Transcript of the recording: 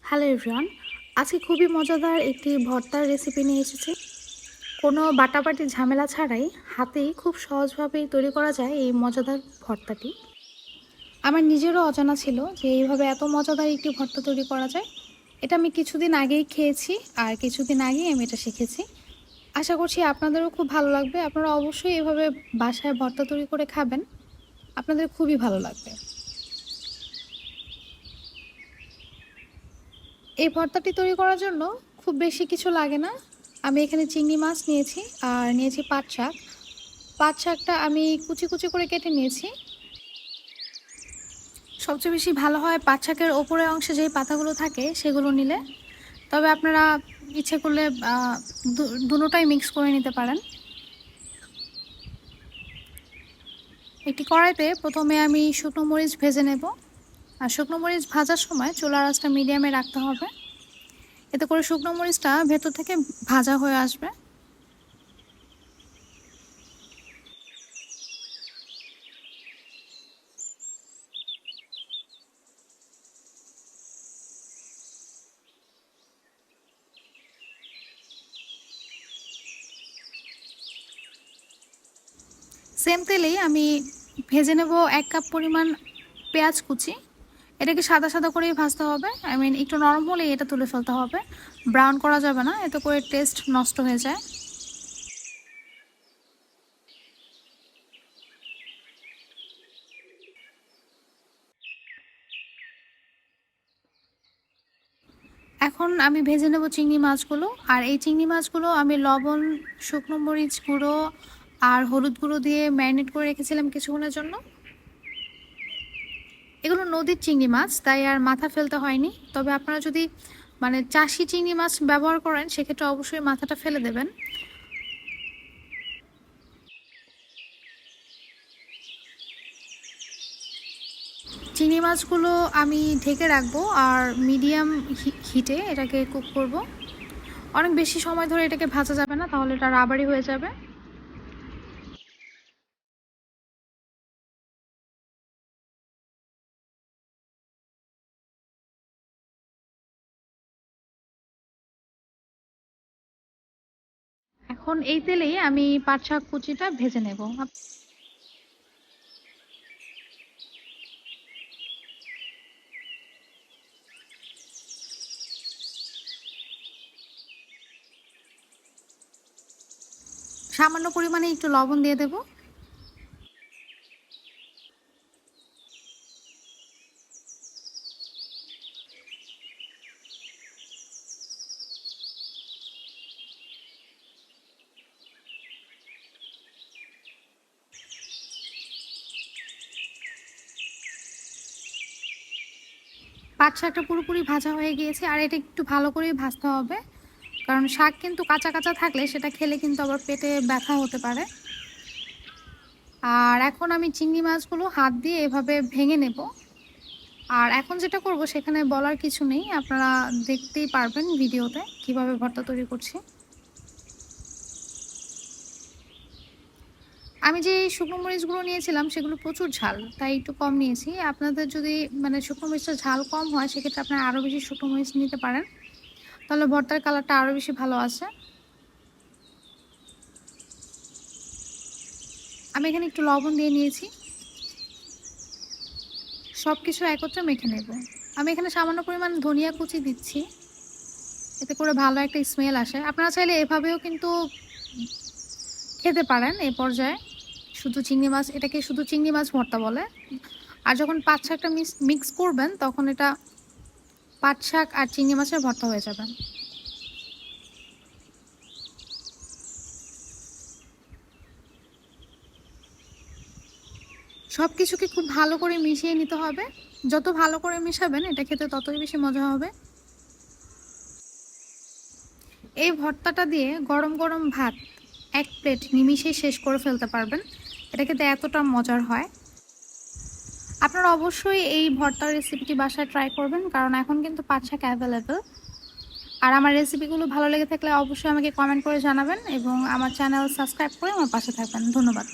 Hello everyone, আজকে খুবই মজাদার একটি ভর্তার রেসিপি নিয়ে এসেছি। কোনো বাটাবাটি ঝামেলা ছাড়াই হাতেই খুব সহজভাবেই তৈরি করা যায় এই মজাদার ভর্তাটি। আমার নিজেরও অজানা ছিল যে এইভাবে এত মজাদার একটি ভর্তা তৈরি করা যায়। এটা আমি কিছুদিন আগেই খেয়েছি আর কিছুদিন আগেই আমি এটা শিখেছি। আশা করছি আপনাদেরও খুব ভালো লাগবে। আপনারা অবশ্যই এভাবে বাসায় ভর্তা তৈরি করে খাবেন, আপনাদের খুবই ভালো লাগবে। এই ভর্তাটি তৈরি করার জন্য খুব বেশি কিছু লাগে না। আমি এখানে চিংড়ি মাছ নিয়েছি আর নিয়েছি পাট শাক। পাট শাকটা আমি কুচি কুচি করে কেটে নিয়েছি। সবচেয়ে বেশি ভালো হয় পাট শাকের ওপরের অংশে যেই পাতাগুলো থাকে সেগুলো নিলে। তবে আপনারা ইচ্ছে করলে দুটোটাই মিক্স করে নিতে পারেন। একটি কড়াইতে প্রথমে আমি শুকনো মরিচ ভেজে নেব। আর শুকনো মরিচ ভাজার সময় চুলার আঁচটা মিডিয়ামে রাখতে হবে, এতে করে শুকনো মরিচটা ভেতর থেকে ভাজা হয়ে আসবে। সেম তেলেই আমি ভেজে নেব 1 কাপ পরিমাণ পেঁয়াজ কুচি। এটাকে সাদা সাদা করেই ভাজতে হবে, একটু নরম হলেই এটা তুলে ফেলতে হবে। ব্রাউন করা যাবে না, এতে করে টেস্ট নষ্ট হয়ে যায়। এখন আমি ভেজে নেব চিংড়ি মাছগুলো। আর এই চিংড়ি মাছগুলো আমি লবণ, শুকনো মরিচ গুঁড়ো আর হলুদ গুঁড়ো দিয়ে ম্যারিনেট করে রেখেছিলাম কিছুক্ষণের জন্য। এগুলো নদীর চিংড়ি মাছ, তাই আর মাথা ফেলতে হয়নি। তবে আপনারা যদি চাষি চিংড়ি মাছ ব্যবহার করেন সেক্ষেত্রে অবশ্যই মাথাটা ফেলে দেবেন। চিংড়ি মাছগুলো আমি ঢেকে রাখবো আর মিডিয়াম হিটে এটাকে কুক করব। অনেক বেশি সময় ধরে এটাকে ভাজা যাবে না, তাহলে এটা রাবারি হয়ে যাবে। এখন এই তেলেই আমি পাট শাক কুচিটা ভেজে নেব। সামান্য পরিমাণে একটু লবণ দিয়ে দেব। পাট শাকটা পুরোপুরি ভাজা হয়ে গিয়েছে আর এটা একটু ভালো করে ভাজতে হবে, কারণ শাক কিন্তু কাঁচা কাঁচা থাকলে সেটা খেলে কিন্তু আবার পেটে ব্যথা হতে পারে। আর এখন আমি চিংড়ি মাছগুলো হাত দিয়ে এভাবে ভেঙে নেব। আর এখন যেটা করব সেখানে বলার কিছু নেই, আপনারা দেখতেই পারবেন ভিডিওতে কিভাবে ভর্তা তৈরি করছি। আমি যে শুকনো মরিচগুলো নিয়েছিলাম সেগুলো প্রচুর ঝাল, তাই একটু কম নিয়েছি। আপনাদের যদি শুকনো মরিচটা ঝাল কম হয় সেক্ষেত্রে আপনারা আরও বেশি শুকনো মরিচ নিতে পারেন, তাহলে ভর্তার কালারটা আরও বেশি ভালো আসে। আমি এখানে একটু লবণ দিয়ে নিয়েছি। সব কিছু একত্রে মেখে নেব। আমি এখানে সামান্য পরিমাণ ধনিয়া কুচি দিচ্ছি, এতে করে ভালো একটা স্মেল আসে। আপনারা চাইলে এভাবেও কিন্তু খেতে পারেন। এই পর্যায়ে শুধু চিংড়ি মাছ, এটাকে শুধু চিংড়ি মাছ ভর্তা বলে। আর যখন পাট শাকটা মিক্স করবেন তখন এটা পাট শাক আর চিংড়ি মাছের ভর্তা হয়ে যাবে। সব কিছুকে খুব ভালো করে মিশিয়ে নিতে হবে। যত ভালো করে মিশাবেন এটা খেতে ততই বেশি মজা হবে। এই ভর্তাটা দিয়ে গরম গরম ভাত 1 প্লেট নিমিশেই শেষ করে ফেলতে পারবেন। এটা খেতে এতটা মজার হয়। আপনারা অবশ্যই এই ভর্তার রেসিপিটি বাসায় ট্রাই করবেন, কারণ এখন কিন্তু পাট শাক অ্যাভেলেবেল। আর আমার রেসিপিগুলো ভালো লেগে থাকলে অবশ্যই আমাকে কমেন্ট করে জানাবেন এবং আমার চ্যানেল সাবস্ক্রাইব করে আমার পাশে থাকবেন। ধন্যবাদ।